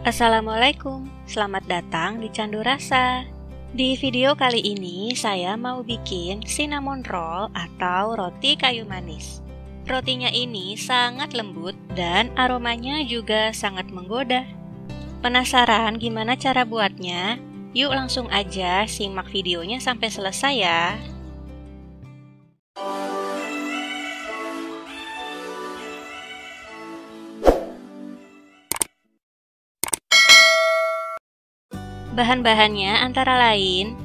Assalamualaikum, selamat datang di Candu Rasa. Di video kali ini saya mau bikin cinnamon roll atau roti kayu manis. Rotinya ini sangat lembut dan aromanya juga sangat menggoda. Penasaran gimana cara buatnya? Yuk langsung aja simak videonya sampai selesai ya. Bahan-bahannya antara lain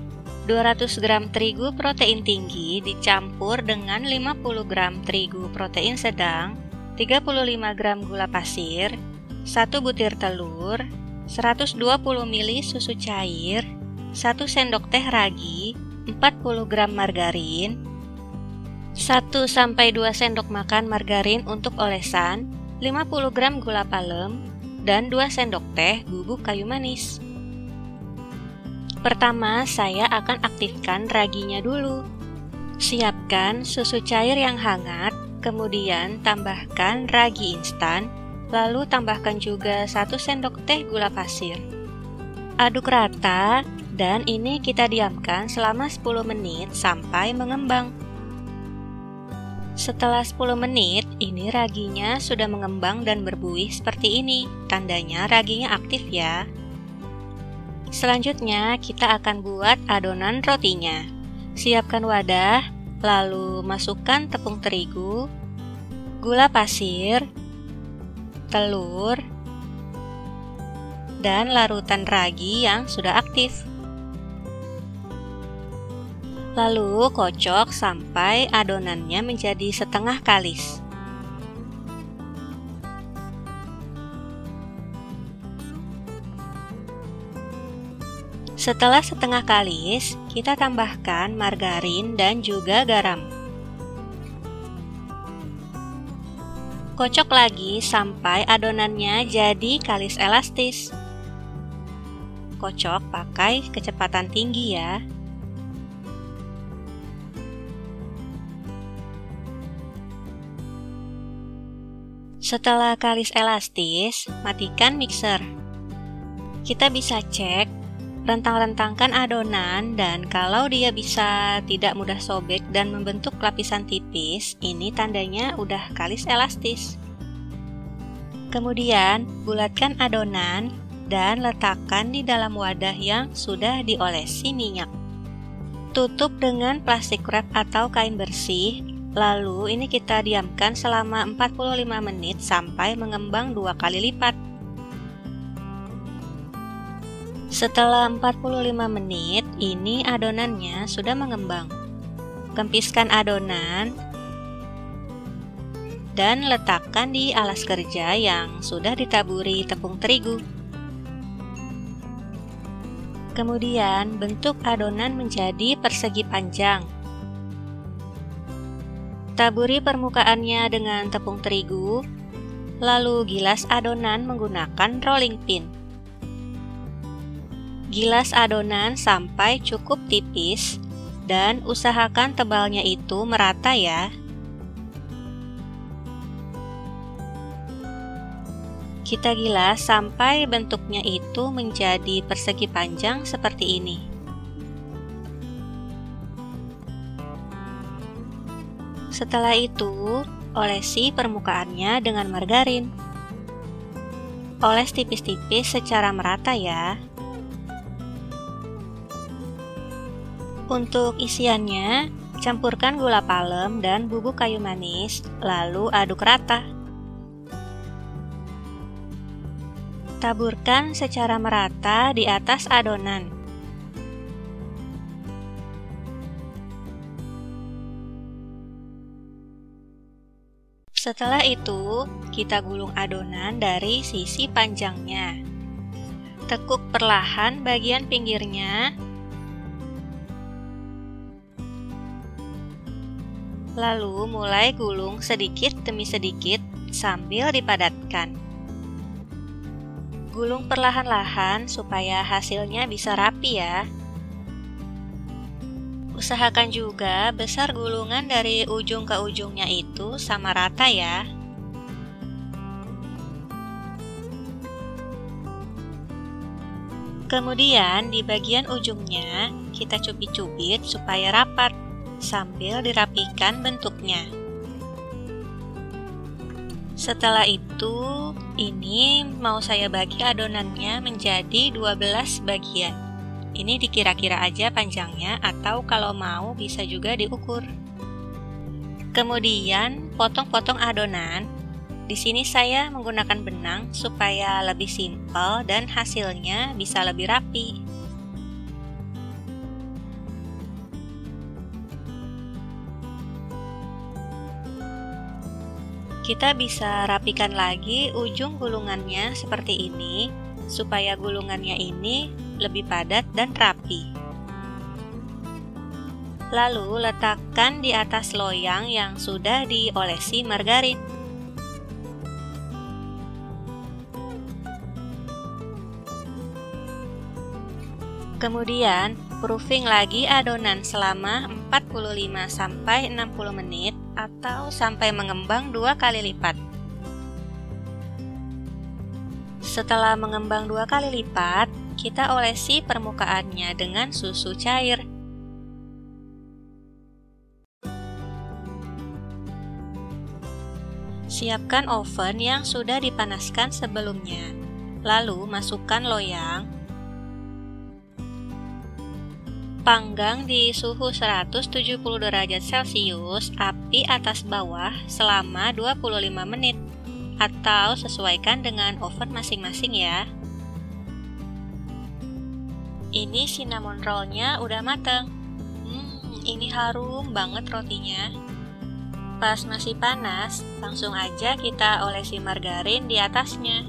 200 gram terigu protein tinggi dicampur dengan 50 gram terigu protein sedang, 35 gram gula pasir, 1 butir telur, 120 ml susu cair, 1 sendok teh ragi, 40 gram margarin, 1-2 sendok makan margarin untuk olesan, 50 gram gula palem, dan 2 sendok teh bubuk kayu manis. Pertama, saya akan aktifkan raginya dulu. Siapkan susu cair yang hangat, kemudian tambahkan ragi instan, lalu tambahkan juga 1 sendok teh gula pasir. Aduk rata, dan ini kita diamkan selama 10 menit sampai mengembang. Setelah 10 menit, ini raginya sudah mengembang dan berbuih seperti ini. Tandanya raginya aktif ya. Selanjutnya, kita akan buat adonan rotinya. Siapkan wadah, lalu masukkan tepung terigu, gula pasir, telur, dan larutan ragi yang sudah aktif. Lalu kocok sampai adonannya menjadi setengah kalis. Setelah setengah kalis, kita tambahkan margarin dan juga garam. Kocok lagi sampai adonannya jadi kalis elastis. Kocok pakai kecepatan tinggi ya. Setelah kalis elastis, matikan mixer. Kita bisa cek rentang-rentangkan adonan, dan kalau dia bisa tidak mudah sobek dan membentuk lapisan tipis, ini tandanya udah kalis elastis. Kemudian, bulatkan adonan dan letakkan di dalam wadah yang sudah diolesi minyak. Tutup dengan plastik wrap atau kain bersih, lalu ini kita diamkan selama 45 menit sampai mengembang 2 kali lipat. Setelah 45 menit, ini adonannya sudah mengembang. Kempiskan adonan dan letakkan di alas kerja yang sudah ditaburi tepung terigu. Kemudian, bentuk adonan menjadi persegi panjang. Taburi permukaannya dengan tepung terigu, lalu gilas adonan menggunakan rolling pin. Gilas adonan sampai cukup tipis dan usahakan tebalnya itu merata ya. Kita gilas sampai bentuknya itu menjadi persegi panjang seperti ini. Setelah itu, olesi permukaannya dengan margarin. Oles tipis-tipis secara merata ya. Untuk isiannya, campurkan gula palem dan bubuk kayu manis, lalu aduk rata. Taburkan secara merata di atas adonan. Setelah itu, kita gulung adonan dari sisi panjangnya. Tekuk perlahan bagian pinggirnya, lalu mulai gulung sedikit demi sedikit sambil dipadatkan. Gulung perlahan-lahan supaya hasilnya bisa rapi ya. Usahakan juga besar gulungan dari ujung ke ujungnya itu sama rata ya. Kemudian di bagian ujungnya kita cubit-cubit supaya rapat sambil dirapikan bentuknya. Setelah itu, ini mau saya bagi adonannya menjadi 12 bagian. Ini dikira-kira aja panjangnya atau kalau mau bisa juga diukur. Kemudian potong-potong adonan. Di sini saya menggunakan benang supaya lebih simpel dan hasilnya bisa lebih rapi. Kita bisa rapikan lagi ujung gulungannya seperti ini, supaya gulungannya ini lebih padat dan rapi. Lalu letakkan di atas loyang yang sudah diolesi margarin. Kemudian, proofing lagi adonan selama 45-60 menit atau sampai mengembang 2 kali lipat. Setelah mengembang 2 kali lipat, kita olesi permukaannya dengan susu cair. Siapkan oven yang sudah dipanaskan sebelumnya. Lalu masukkan loyang. Panggang di suhu 170 derajat Celcius, api atas bawah selama 25 menit, atau sesuaikan dengan oven masing-masing ya. Ini cinnamon rollnya udah mateng. Ini harum banget rotinya. Pas masih panas, langsung aja kita olesi margarin di atasnya.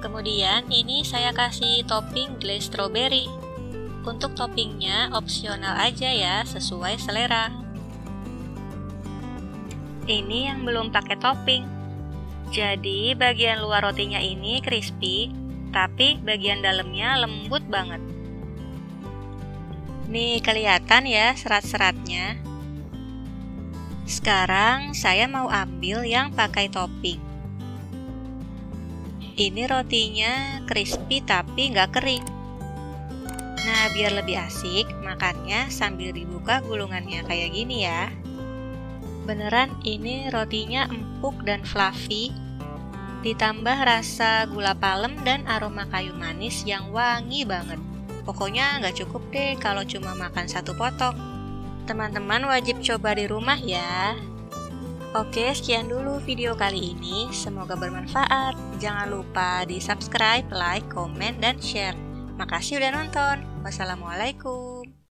Kemudian ini saya kasih topping glaze strawberry. Untuk toppingnya opsional aja ya, sesuai selera. Ini yang belum pakai topping. Jadi bagian luar rotinya ini crispy, tapi bagian dalamnya lembut banget. Nih kelihatan ya serat-seratnya. Sekarang saya mau ambil yang pakai topping. Ini rotinya crispy tapi nggak kering. Nah, biar lebih asik, makannya sambil dibuka gulungannya kayak gini ya. Beneran ini rotinya empuk dan fluffy. Ditambah rasa gula palem dan aroma kayu manis yang wangi banget. Pokoknya nggak cukup deh kalau cuma makan satu potong. Teman-teman wajib coba di rumah ya. Oke, sekian dulu video kali ini. Semoga bermanfaat. Jangan lupa di subscribe, like, komen, dan share. Makasih udah nonton. Wassalamualaikum.